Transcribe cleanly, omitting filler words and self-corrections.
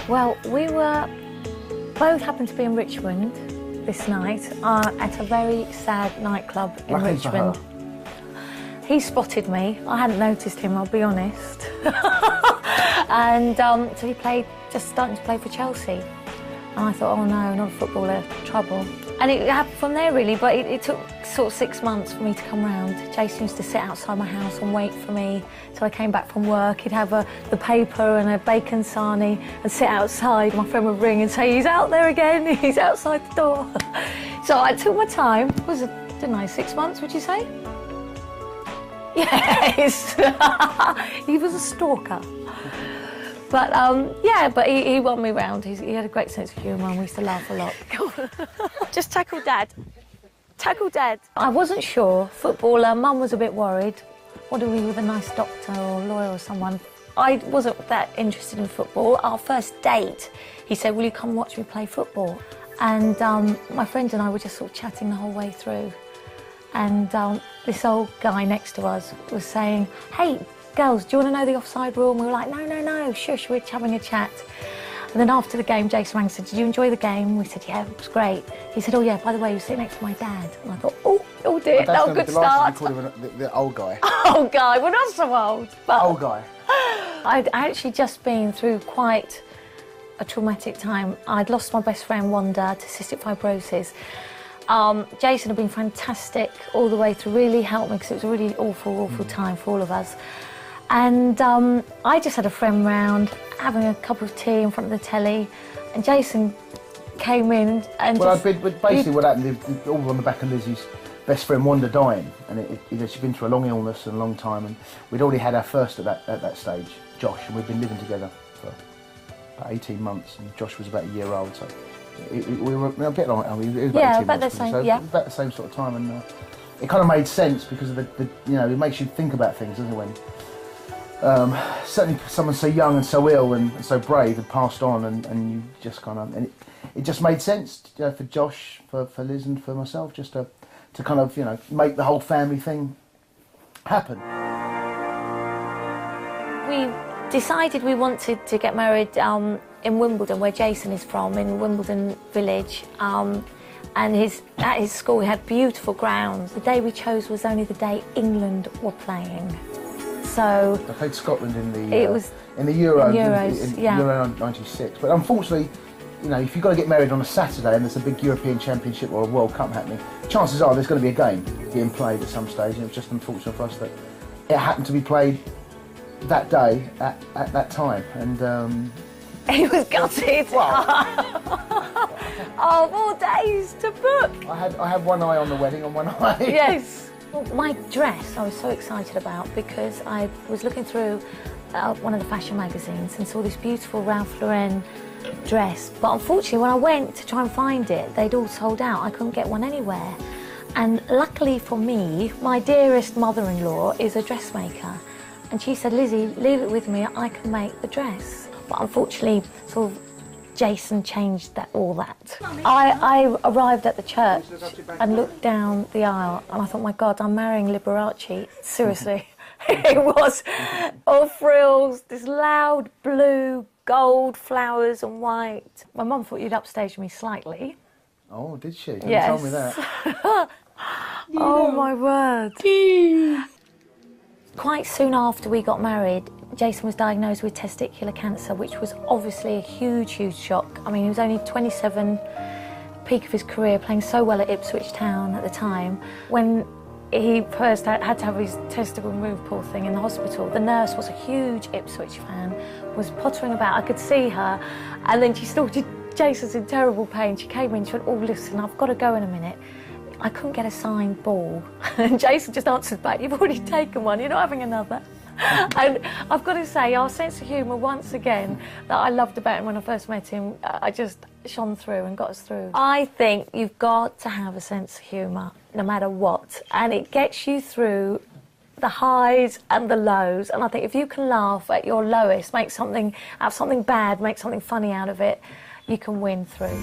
Well, we were both happened to be in Richmond this night at a very sad nightclub in Richmond. He spotted me. I hadn't noticed him, I'll be honest. And so he just starting to play for Chelsea. And I thought, oh no, not a footballer, trouble. And it happened from there really, but it took sort of 6 months for me to come round. Jason used to sit outside my house and wait for me till I came back from work. He'd have the paper and a bacon sarnie and sit outside. My friend would ring and say, he's out there again, he's outside the door. So I took my time. Didn't I, 6 months, would you say? Yes, he was a stalker. But yeah, but he won me round. He had a great sense of humour and we used to laugh a lot. Just tackle Dad. Tackle Dad. I wasn't sure. Footballer, Mum was a bit worried. What are we with a nice doctor or lawyer or someone? I wasn't that interested in football. Our first date, he said, will you come watch me play football? And my friend and I were just sort of chatting the whole way through. And this old guy next to us was saying, hey, girls, do you want to know the offside rule? And we were like, no, shush, we're having a chat. And then after the game, Jason rang and said, did you enjoy the game? We said, yeah, it was great. He said, oh yeah, by the way, you sit next to my dad. And I thought, oh dear, that was a good start. You called him the old guy. Old guy, we're not so old. But old guy. I'd actually just been through quite a traumatic time. I'd lost my best friend, Wanda, to cystic fibrosis. Jason had been fantastic all the way through, really helped me because it was a really awful time for all of us. And I just had a friend round, having a cup of tea in front of the telly, and Jason came in and basically what happened, all on the back of Lizzie's best friend Wanda dying, and she'd been through a long illness and a long time, and we'd already had our first at that stage, Josh, and we'd been living together for about 18 months, and Josh was about a year old, so we were a bit like, it was about 18 months, about the same sort of time, and it kind of made sense because of it makes you think about things, doesn't it, when certainly someone so young and so ill and so brave had passed on, and you just kind of, and it just made sense for Josh, for Liz and for myself, just to kind of, make the whole family thing happen. We decided we wanted to get married in Wimbledon, where Jason is from, in Wimbledon Village. And at his school we had beautiful grounds. The day we chose was only the day England were playing. So they played Scotland in the Euro, Euro '96. But unfortunately, if you've got to get married on a Saturday and there's a big European Championship or a World Cup happening, chances are there's going to be a game being played at some stage. And it was just unfortunate for us that it happened to be played that day at that time. And he was gutted. Oh, 4 days to book. I had one eye on the wedding and one eye. Yes. Well, my dress I was so excited about because I was looking through one of the fashion magazines and saw this beautiful Ralph Lauren dress. But unfortunately, when I went to try and find it, they'd all sold out. I couldn't get one anywhere. And luckily for me, my dearest mother-in-law is a dressmaker. And she said, Lizzie, leave it with me, I can make the dress. But unfortunately, sort of, Jason changed all that. I arrived at the church and looked down the aisle and I thought, my God, I'm marrying Liberace. Seriously. It was all frills, this loud blue, gold flowers and white. My mum thought you'd upstage me slightly. Oh, did she? Yes. Tell me that. Oh, my word. Quite soon after we got married, Jason was diagnosed with testicular cancer, which was obviously a huge, huge shock. I mean, he was only 27, peak of his career, playing so well at Ipswich Town at the time. When he first had to have his testicle removed, poor thing, in the hospital, the nurse was a huge Ipswich fan, was pottering about. I could see her, and then she started, Jason's in terrible pain. She came in, she went, oh, listen, I've got to go in a minute. I couldn't get a signed ball. And Jason just answered back, you've already taken one, you're not having another. And I've got to say, our sense of humour, once again, that I loved about him when I first met him, I just shone through and got us through. I think you've got to have a sense of humour, no matter what, and it gets you through the highs and the lows. And I think if you can laugh at your lowest, make something bad, make something funny out of it, you can win through.